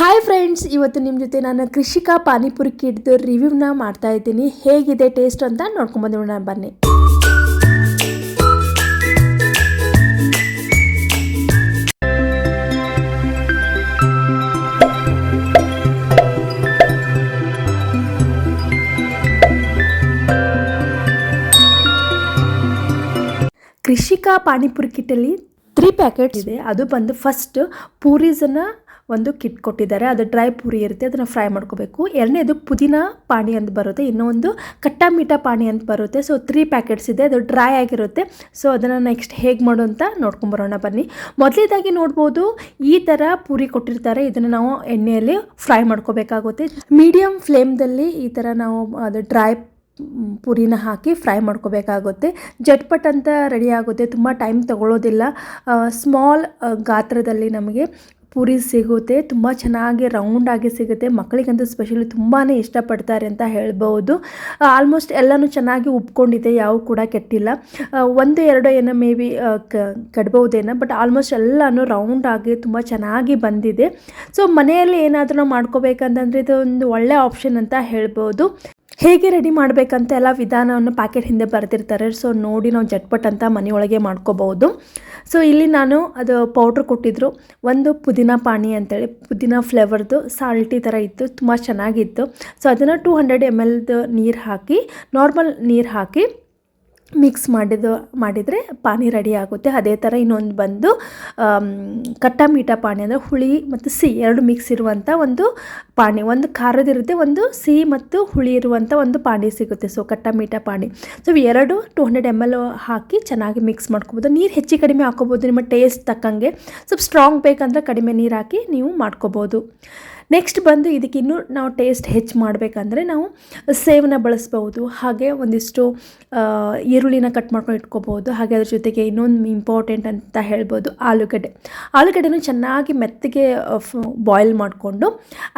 Hi friends, ಇವತ್ತು ನಿಮ್ಮ ಜೊತೆ ನಾನು ಕೃಷಿಕಾ ಪಾನಿಪುರಿ ಕಿಟ್ದು ರಿವ್ಯೂನ ಮಾಡ್ತಾ ಇದ್ದೀನಿ. ಹೇಗಿದೆ ಟೇಸ್ಟ್ ಅಂತ ನೋಡ್ಕೊಂಬಂದು ಬನ್ನಿ. ಕೃಷಿಕಾ ಪಾನಿಪುರಿ ಕಿಟ್ಟಲ್ಲಿ 3 ಪ್ಯಾಕೆಟ್ಸ್ ಇದೆ. ಅದು ಬಂದು ಫಸ್ಟ್ ಪೂರೀಸನ್ನು ಒಂದು ಕಿಟ್ ಕೊಟ್ಟಿದ್ದಾರೆ. ಅದು ಡ್ರೈ ಪೂರಿ ಇರುತ್ತೆ, ಅದನ್ನು ಫ್ರೈ ಮಾಡ್ಕೋಬೇಕು. ಎರಡನೇದು ಪುದೀನ ಪಾನಿ ಅಂತ ಬರುತ್ತೆ, ಇನ್ನೊಂದು ಕಟ್ಟ ಮೀಠಾ ಪಾನಿ ಅಂತ ಬರುತ್ತೆ. ಸೊ 3 ಪ್ಯಾಕೆಟ್ಸ್ ಇದೆ, ಅದು ಡ್ರೈ ಆಗಿರುತ್ತೆ. ಸೊ ಅದನ್ನು ನೆಕ್ಸ್ಟ್ ಹೇಗೆ ಮಾಡು ಅಂತ ನೋಡ್ಕೊಂಬರೋಣ ಬನ್ನಿ. ಮೊದಲೇದಾಗಿ ನೋಡ್ಬೋದು, ಈ ಥರ ಪೂರಿ ಕೊಟ್ಟಿರ್ತಾರೆ. ಇದನ್ನು ನಾವು ಎಣ್ಣೆಯಲ್ಲಿ ಫ್ರೈ ಮಾಡ್ಕೋಬೇಕಾಗುತ್ತೆ. ಮೀಡಿಯಮ್ ಫ್ಲೇಮ್ದಲ್ಲಿ ಈ ಥರ ನಾವು ಅದು ಡ್ರೈ ಪೂರಿನ ಹಾಕಿ ಫ್ರೈ ಮಾಡ್ಕೋಬೇಕಾಗುತ್ತೆ. ಜಟ್ಪಟ್ ಅಂತ ರೆಡಿ ಆಗುತ್ತೆ, ತುಂಬ ಟೈಮ್ ತಗೊಳ್ಳೋದಿಲ್ಲ. ಸ್ಮಾಲ್ ಗಾತ್ರದಲ್ಲಿ ನಮಗೆ ಪೂರಿ ಸಿಗುತ್ತೆ, ತುಂಬ ಚೆನ್ನಾಗಿ ರೌಂಡಾಗಿ ಸಿಗುತ್ತೆ. ಮಕ್ಕಳಿಗಂತೂ ಸ್ಪೆಷಲಿ ತುಂಬಾ ಇಷ್ಟಪಡ್ತಾರೆ ಅಂತ ಹೇಳ್ಬೋದು. ಆಲ್ಮೋಸ್ಟ್ ಎಲ್ಲನೂ ಚೆನ್ನಾಗಿ ಉಪ್ಕೊಂಡಿದೆ, ಯಾವ ಕೂಡ ಕೆಟ್ಟಿಲ್ಲ. 1-2 ಏನೋ ಮೇ ಬಿ ಕೆಡ್ಬೋದೇನೋ, ಬಟ್ ಆಲ್ಮೋಸ್ಟ್ ಎಲ್ಲನೂ ರೌಂಡಾಗಿ ತುಂಬ ಚೆನ್ನಾಗಿ ಬಂದಿದೆ. ಸೊ ಮನೆಯಲ್ಲಿ ಏನಾದರೂ ಮಾಡ್ಕೋಬೇಕಂತಂದರೆ ಇದು ಒಂದು ಒಳ್ಳೆ ಆಪ್ಷನ್ ಅಂತ ಹೇಳ್ಬೋದು. ಹೇಗೆ ರೆಡಿ ಮಾಡಬೇಕಂತ ಎಲ್ಲ ವಿಧಾನವನ್ನು ಪ್ಯಾಕೆಟ್ ಹಿಂದೆ ಬರೆದಿರ್ತಾರೆ. ಸೊ ನೋಡಿ ನಾವು ಜಟ್ಪಟ್ ಅಂತ ಮನೆಯೊಳಗೆ ಮಾಡ್ಕೋಬಹುದು. ಸೊ ಇಲ್ಲಿ ನಾನು ಅದು ಪೌಡ್ರ್ ಕೊಟ್ಟಿದ್ದರು, ಒಂದು ಪುದೀನ ಪಾನಿ ಅಂತೇಳಿ, ಪುದೀನ ಫ್ಲೇವರ್ದು ಸಾಲ್ಟಿ ಥರ ಇತ್ತು, ತುಂಬ ಚೆನ್ನಾಗಿತ್ತು. ಸೊ ಅದನ್ನು 200 ml ನೀರು ಹಾಕಿ, ನಾರ್ಮಲ್ ನೀರು ಹಾಕಿ ಮಿಕ್ಸ್ ಮಾಡಿದರೆ ಪಾನಿ ರೆಡಿ ಆಗುತ್ತೆ. ಅದೇ ಥರ ಇನ್ನೊಂದು ಬಂದು ಕಟ್ಟ ಮೀಠಾ ಪಾನಿ, ಅಂದರೆ ಹುಳಿ ಮತ್ತು ಸಿಹಿ ಎರಡು ಮಿಕ್ಸ್ ಇರುವಂಥ ಒಂದು ಪಾನಿ. ಒಂದು ಖಾರದಿರುತ್ತೆ, ಒಂದು ಸಿಹಿ ಮತ್ತು ಹುಳಿ ಇರುವಂಥ ಒಂದು ಪಾನಿ ಸಿಗುತ್ತೆ. ಸೊ ಕಟ್ಟ ಮೀಠಾ ಪಾನಿ. ಸೊ ಎರಡು 200 ml ಹಾಕಿ ಚೆನ್ನಾಗಿ ಮಿಕ್ಸ್ ಮಾಡ್ಕೋಬೋದು. ನೀರು ಹೆಚ್ಚು ಕಡಿಮೆ ಹಾಕೋಬೋದು, ನಿಮ್ಮ ಟೇಸ್ಟ್ ತಕ್ಕಂಗೆ. ಸ್ವಲ್ಪ ಸ್ಟ್ರಾಂಗ್ ಬೇಕಂದರೆ ಕಡಿಮೆ ನೀರು ಹಾಕಿ ನೀವು ಮಾಡ್ಕೋಬೋದು. ನೆಕ್ಸ್ಟ್ ಬಂದು ಇದಕ್ಕೆ ಇನ್ನೂ ನಾವು ಟೇಸ್ಟ್ ಹೆಚ್ಚು ಮಾಡಬೇಕಂದ್ರೆ ನಾವು ಸೇವನ್ನ ಬಳಸ್ಬೋದು. ಹಾಗೆ ಒಂದಿಷ್ಟು ಈರುಳ್ಳಿನ ಕಟ್ ಮಾಡ್ಕೊಂಡು ಇಟ್ಕೋಬೋದು. ಹಾಗೆ ಅದ್ರ ಜೊತೆಗೆ ಇನ್ನೊಂದು ಇಂಪಾರ್ಟೆಂಟ್ ಅಂತ ಹೇಳ್ಬೋದು, ಆಲೂಗಡ್ಡೆನೂ ಚೆನ್ನಾಗಿ ಮೆತ್ತಗೆ ಬಾಯ್ಲ್ ಮಾಡಿಕೊಂಡು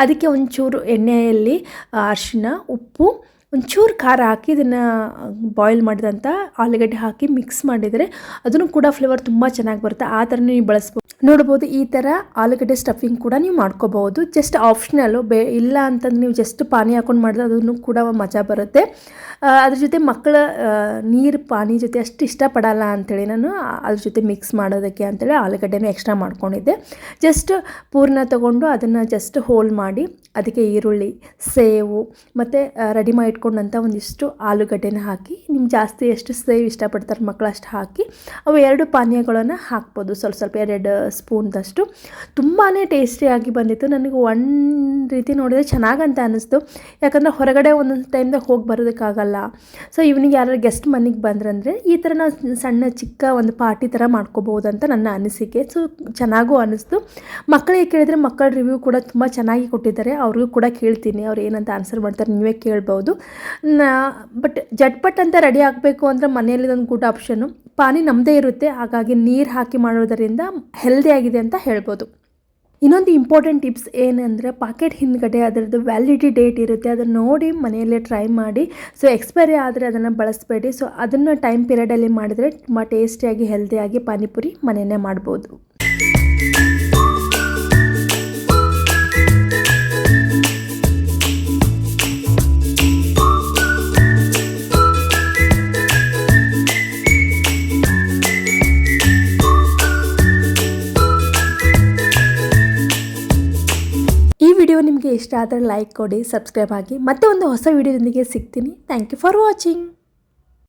ಅದಕ್ಕೆ ಒಂಚೂರು ಎಣ್ಣೆಯಲ್ಲಿ ಅರಿಶಿನ, ಉಪ್ಪು, ಒಂಚೂರು ಖಾರ ಹಾಕಿ ಇದನ್ನು ಬಾಯ್ಲ್ ಮಾಡಿದಂಥ ಆಲೂಗಡ್ಡೆ ಹಾಕಿ ಮಿಕ್ಸ್ ಮಾಡಿದರೆ ಅದನ್ನು ಕೂಡ ಫ್ಲೇವರ್ ತುಂಬ ಚೆನ್ನಾಗಿ ಬರುತ್ತೆ. ಆ ಥರ ನೀವು ಬಳಸ್ಬೋದು. ನೋಡ್ಬೋದು, ಈ ಥರ ಆಲೂಗಡ್ಡೆ ಸ್ಟಫಿಂಗ್ ಕೂಡ ನೀವು ಮಾಡ್ಕೋಬಹುದು. ಜಸ್ಟ್ ಆಪ್ಷನಲ್ಲು, ಇಲ್ಲ ಅಂತಂದ್ರೆ ನೀವು ಜಸ್ಟ್ ಪಾನಿ ಹಾಕೊಂಡು ಮಾಡಿದ್ರೆ ಅದನ್ನು ಕೂಡ ಮಜಾ ಬರುತ್ತೆ. ಅದ್ರ ಜೊತೆ ಮಕ್ಕಳ ನೀರು ಪಾನಿ ಜೊತೆ ಅಷ್ಟು ಇಷ್ಟಪಡಲ್ಲ ಅಂಥೇಳಿ ನಾನು ಅದ್ರ ಜೊತೆ ಮಿಕ್ಸ್ ಮಾಡೋದಕ್ಕೆ ಅಂಥೇಳಿ ಆಲೂಗಡ್ಡೆನೂ ಎಕ್ಸ್ಟ್ರಾ ಮಾಡ್ಕೊಂಡಿದ್ದೆ. ಜಸ್ಟ್ ಪೂರ್ಣ ತೊಗೊಂಡು ಅದನ್ನು ಜಸ್ಟ್ ಹೋಲ್ ಮಾಡಿ ಅದಕ್ಕೆ ಈರುಳ್ಳಿ, ಸೇವು ಮತ್ತು ರೆಡಿ ಮಾಡಿ ಇಟ್ಕೊಂಡಂಥ ಒಂದಿಷ್ಟು ಆಲೂಗಡ್ಡೆನ ಹಾಕಿ, ನಿಮ್ಗೆ ಜಾಸ್ತಿ ಎಷ್ಟು ಸೇವು ಇಷ್ಟಪಡ್ತಾರೆ ಮಕ್ಕಳು ಅಷ್ಟು ಹಾಕಿ ಅವು 2 ಪಾನೀಯಗಳನ್ನು ಹಾಕ್ಬೋದು. ಸ್ವಲ್ಪ 2 ಸ್ಪೂನ್ದಷ್ಟು. ತುಂಬಾ ಟೇಸ್ಟಿಯಾಗಿ ಬಂದಿತ್ತು. ನನಗೆ ಒಂದು ರೀತಿ ನೋಡಿದರೆ ಚೆನ್ನಾಗಂತ ಅನ್ನಿಸ್ತು. ಯಾಕಂದರೆ ಹೊರಗಡೆ ಒಂದೊಂದು ಟೈಮ್ದಾಗ ಹೋಗಿ ಬರೋದಕ್ಕಾಗಲ್ಲ. ಸೊ ಇವನಿಗೆ ಯಾರು ಗೆಸ್ಟ್ ಮನೆಗೆ ಬಂದ್ರಂದರೆ ಈ ಥರ ನಾವು ಸಣ್ಣ ಚಿಕ್ಕ ಒಂದು ಪಾರ್ಟಿ ಥರ ಮಾಡ್ಕೋಬೋದು ಅಂತ ನನ್ನ ಅನಿಸಿಕೆ. ಸೊ ಚೆನ್ನಾಗೂ ಅನ್ನಿಸ್ತು. ಮಕ್ಕಳಿಗೆ ಕೇಳಿದರೆ ಮಕ್ಕಳ ರಿವ್ಯೂ ಕೂಡ ತುಂಬ ಚೆನ್ನಾಗಿ ಕೊಟ್ಟಿದ್ದಾರೆ. ಅವ್ರಿಗೂ ಕೂಡ ಕೇಳ್ತೀನಿ, ಅವ್ರು ಏನಂತ ಆನ್ಸರ್ ಮಾಡ್ತಾರೆ ನೀವೇ ಕೇಳ್ಬೋದು. ಬಟ್ ಜಟ್ಪಟ್ ಅಂತ ರೆಡಿ ಆಗಬೇಕು ಅಂದರೆ ಮನೆಯಲ್ಲಿ ಒಂದು ಗುಡ್ ಆಪ್ಷನ್ನು. ಪಾನಿ ನಮ್ಮದೇ ಇರುತ್ತೆ, ಹಾಗಾಗಿ ನೀರು ಹಾಕಿ ಮಾಡೋದರಿಂದ ಹೆಲ್ದಿಯಾಗಿದೆ ಅಂತ ಹೇಳ್ಬೋದು. ಇನ್ನೊಂದು ಇಂಪಾರ್ಟೆಂಟ್ ಟಿಪ್ಸ್ ಏನಂದರೆ, ಪಾಕೆಟ್ ಹಿಂದ್ಗಡೆ ಅದರದ್ದು ವ್ಯಾಲಿಡಿಟಿ ಡೇಟ್ ಇರುತ್ತೆ, ಅದನ್ನು ನೋಡಿ ಮನೆಯಲ್ಲೇ ಟ್ರೈ ಮಾಡಿ. ಸೊ ಎಕ್ಸ್ಪೈರಿ ಆದರೆ ಅದನ್ನು ಬಳಸಬೇಡಿ. ಸೊ ಅದನ್ನು ಟೈಮ್ ಪೀರಿಯಡಲ್ಲಿ ಮಾಡಿದರೆ ತುಂಬ ಟೇಸ್ಟಿಯಾಗಿ ಹೆಲ್ದಿಯಾಗಿ ಪಾನಿಪುರಿ ಮನೆಯೇ ಮಾಡ್ಬೋದು. ವಿಡಿಯೋ ನಿಮಗೆ ಇಷ್ಟ ಆದರೆ ಲೈಕ್ ಕೊಡಿ, ಸಬ್ಸ್ಕ್ರೈಬ್ ಆಗಿ. ಮತ್ತೆ ಒಂದು ಹೊಸ ವಿಡಿಯೋದೊಂದಿಗೆ ಸಿಗ್ತೀನಿ. Thank you for watching.